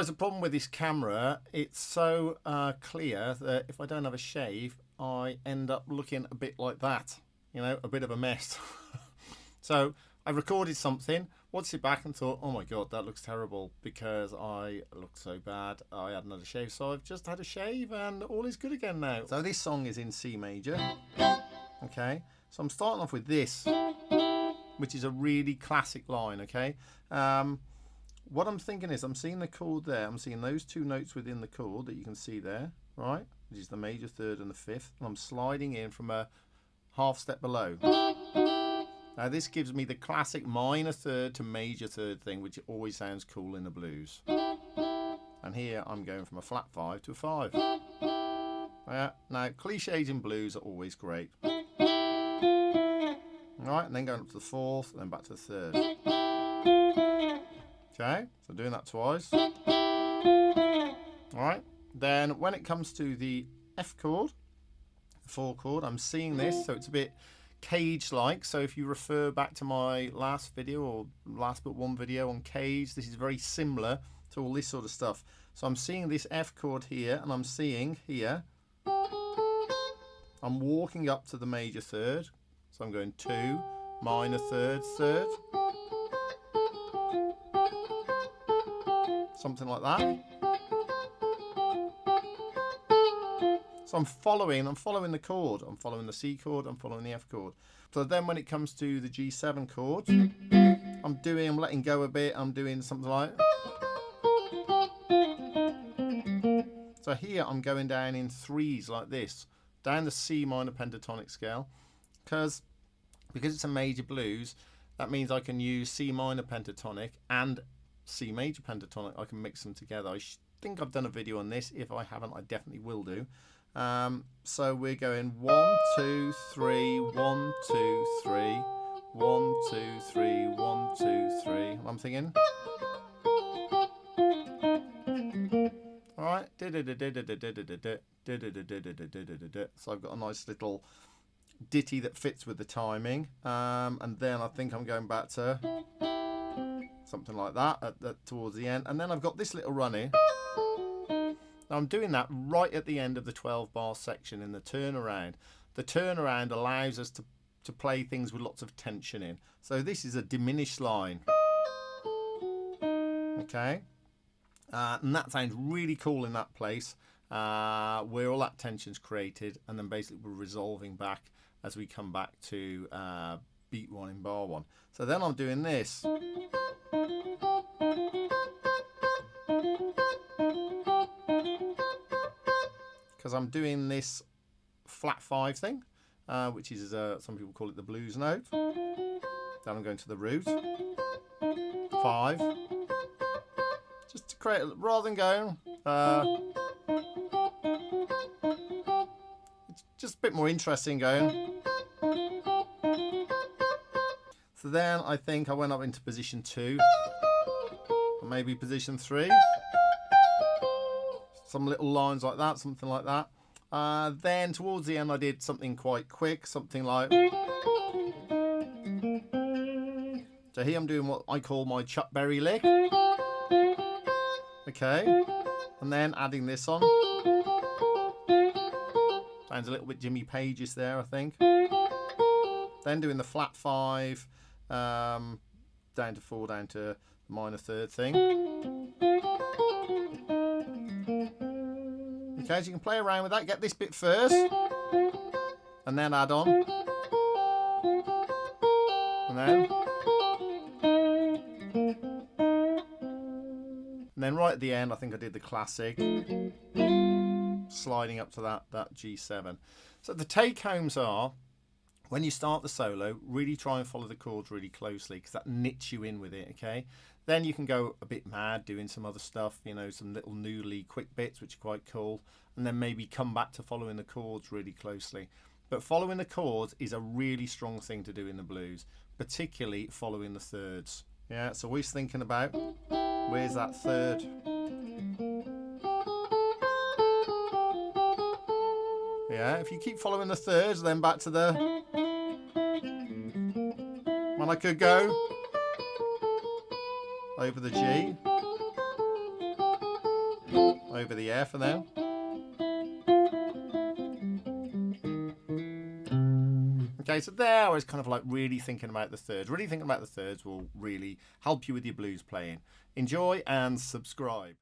guys, the problem with this camera, it's so clear that if I don't have a shave, I end up looking a bit like that, you know, a bit of a mess. So I recorded something, watched it back and thought, oh my God, that looks terrible because I looked so bad. I had another shave, so I've just had a shave and all is good again now. So this song is in C major. Okay, so I'm starting off with this, which is a really classic line, okay? What I'm thinking is I'm seeing the chord there. I'm seeing those two notes within the chord that you can see there, right? Which is the major third and the fifth. And I'm sliding in from a half step below. Now this gives me the classic minor third to major third thing, which always sounds cool in the blues. And here I'm going from a flat 5 to a 5. Yeah, now cliches in blues are always great. Alright, and then going up to the fourth, and then back to the third. Okay, so doing that twice. Alright, then when it comes to the F chord, the 4 chord, I'm seeing this, so it's a bit cage-like. So if you refer back to my last video or last but one video on cage, this is very similar to all this sort of stuff. So I'm seeing this F chord here, and I'm seeing here, I'm walking up to the major third. So I'm going 2, minor third, third. Something like that. So I'm following the chord. I'm following the C chord, I'm following the F chord. So then when it comes to the G7 chord, I'm letting go a bit, I'm doing something like. So here I'm going down in threes like this, down the C minor pentatonic scale, because it's a major blues, that means I can use C minor pentatonic and C major pentatonic. I can mix them together. I think I've done a video on this. If I haven't, I definitely will do. So we're going 1, 2, 3, 1, 2, 3, 1, 2, 3, 1, 2, 3. I'm thinking. All right. So I've got a nice little ditty that fits with the timing, and then I think I'm going back to something like that towards the end, and then I've got this little run in. Now I'm doing that right at the end of the 12 bar section in the turnaround. The turnaround allows us to play things with lots of tension in. So this is a diminished line. Okay, and that sounds really cool in that place where all that tension's created, and then basically we're resolving back as we come back to beat 1 in bar 1. So then I'm doing this. Because I'm doing this flat 5 thing, which is some people call it the blues note. Then I'm going to the root 5, just to create, rather than going. It's just a bit more interesting going. So then I think I went up into position 2, or maybe position 3. Some little lines like that, something like that. Then towards the end I did something quite quick, something like. So here I'm doing what I call my Chuck Berry lick. Okay, and then adding this on. Sounds a little bit Jimmy Page's there, I think. Then doing the flat 5, down to 4, down to the minor third thing. Okay, so you can play around with that. Get this bit first, and then add on, and then right at the end, I think I did the classic, sliding up to that G7. So the take-homes are, when you start the solo, really try and follow the chords really closely, because that knits you in with it, okay? Then you can go a bit mad doing some other stuff, you know, some little noodly quick bits, which are quite cool, and then maybe come back to following the chords really closely. But following the chords is a really strong thing to do in the blues, particularly following the thirds. Yeah, so always thinking about, where's that third? Yeah, if you keep following the thirds, then back to the, when I could go over the G, over the air for now. Okay, so there I was kind of like really thinking about the thirds. Really thinking about the thirds will really help you with your blues playing. Enjoy and subscribe.